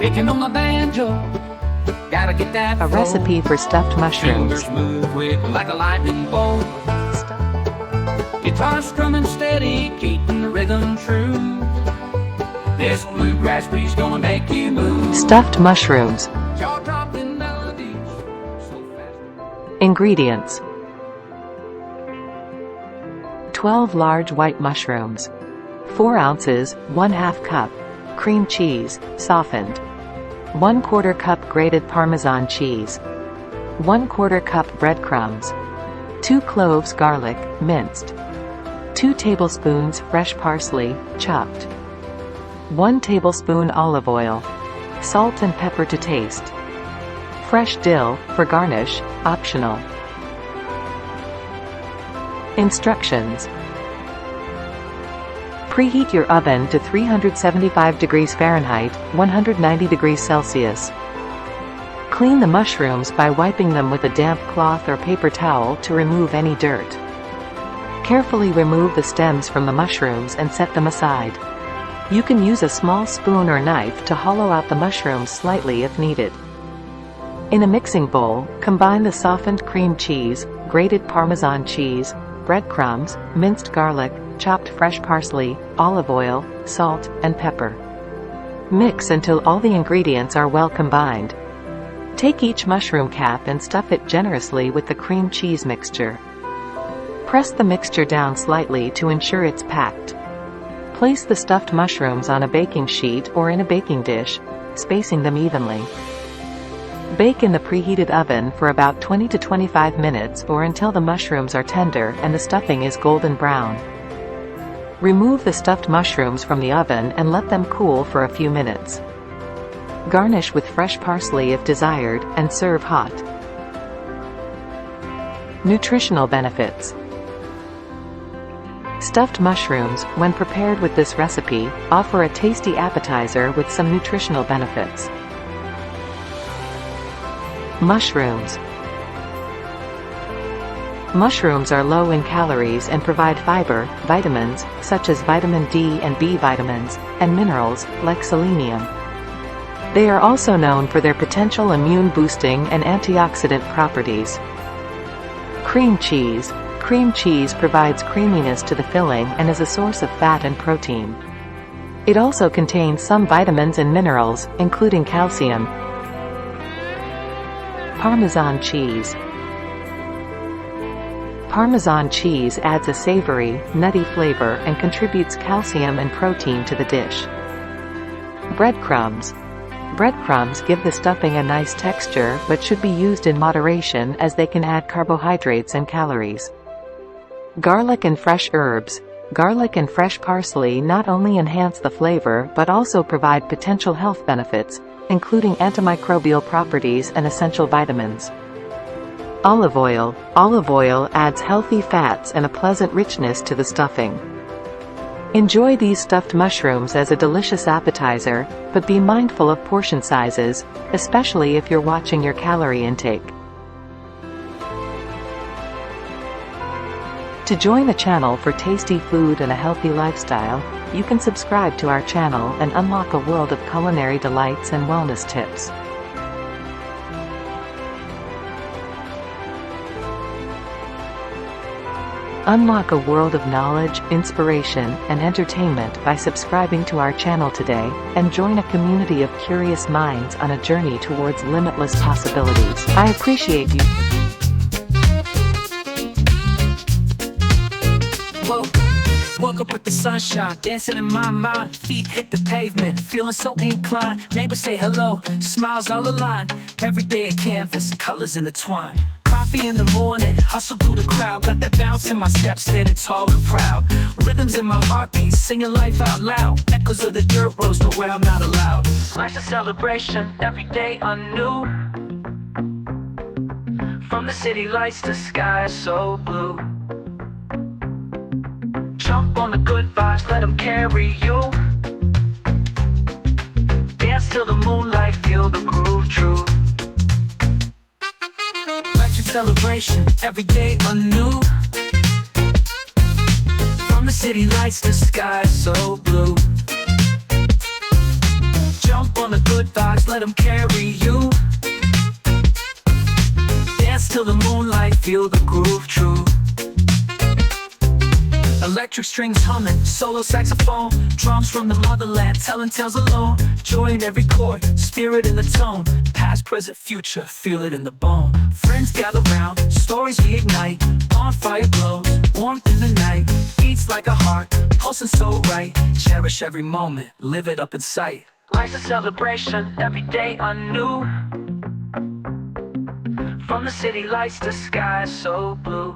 picking on my banjo. Gotta get that A flow. recipe for stuffed mushrooms. Fingers move quick like a lightning bolt. Guitar strumming steady, keeping the rhythm true. This bluegrass beat's gonna make you move. Stuffed mushrooms. Jaw-dropping melodies, so fast. Ingredients: 12 large white mushrooms, 4 ounces, 1/2 cup, cream cheese, softened, 1/4 cup grated Parmesan cheese, 1/4 cup breadcrumbs, 2 cloves garlic, minced, 2 tablespoons fresh parsley, chopped, 1 tablespoon olive oil, salt and pepper to taste, fresh dill, for garnish, optional. Instructions: preheat your oven to 375 degrees Fahrenheit, 190 degrees Celsius. Clean the mushrooms by wiping them with a damp cloth or paper towel to remove any dirt. Carefully remove the stems from the mushrooms and set them aside. You can use a small spoon or knife to hollow out the mushrooms slightly if needed. In a mixing bowl, combine the softened cream cheese, grated Parmesan cheese, breadcrumbs, minced garlic, chopped fresh parsley, olive oil, salt, and pepper. Mix until all the ingredients are well combined. Take each mushroom cap and stuff it generously with the cream cheese mixture. Press the mixture down slightly to ensure it's packed. Place the stuffed mushrooms on a baking sheet or in a baking dish, spacing them evenly. Bake in the preheated oven for about 20 to 25 minutes or until the mushrooms are tender and the stuffing is golden brown. Remove the stuffed mushrooms from the oven and let them cool for a few minutes. Garnish with fresh parsley if desired, and serve hot. Nutritional benefits: stuffed mushrooms, when prepared with this recipe, offer a tasty appetizer with some nutritional benefits. Mushrooms. Mushrooms are low in calories and provide fiber, vitamins, such as vitamin D and B vitamins, and minerals, like selenium. They are also known for their potential immune-boosting and antioxidant properties. Cream cheese. Cream cheese provides creaminess to the filling and is a source of fat and protein. It also contains some vitamins and minerals, including calcium. Parmesan cheese. Parmesan cheese adds a savory, nutty flavor and contributes calcium and protein to the dish. Breadcrumbs. Breadcrumbs give the stuffing a nice texture but should be used in moderation as they can add carbohydrates and calories. Garlic and fresh herbs. Garlic and fresh parsley not only enhance the flavor but also provide potential health benefits, including antimicrobial properties and essential vitamins. Olive oil. Olive oil adds healthy fats and a pleasant richness to the stuffing. Enjoy these stuffed mushrooms as a delicious appetizer, but be mindful of portion sizes, especially if you're watching your calorie intake. To join the channel for tasty food and a healthy lifestyle, you can subscribe to our channel and unlock a world of culinary delights and wellness tips. Unlock a world of knowledge, inspiration, and entertainment by subscribing to our channel today, and join a community of curious minds on a journey towards limitless possibilities. I appreciate you. Woke up with the sunshine, dancing in my mind. Feet hit the pavement, feeling so inclined. Neighbors say hello, smiles all aligned. Every day a canvas, colors intertwine. Coffee in the morning, hustle through the crowd. Got that bounce in my steps, standing tall and proud. Rhythms in my heartbeat, singing life out loud. Echoes of the dirt roads to where I'm not allowed. Life's a celebration, every day anew. From the city lights to sky so blue. Jump on the good vibes, let them carry you. Dance till the moonlight, feel the groove true. Life's a celebration, every day anew. From the city lights to sky so blue. Jump on on the good vibes, let them carry you. Dance till the moonlight, feel the groove true. Electric strings humming, solo saxophone, drums from the motherland, telling tales alone. Joy in every chord, spirit in the tone. Past, present, future, feel it in the bone. Friends gather round, stories reignite. Bonfire glows, warmth in the night. Beats like a heart, pulsing so right. Cherish every moment, live it up in sight. Life's a celebration, every day anew. From the city lights to skies so blue.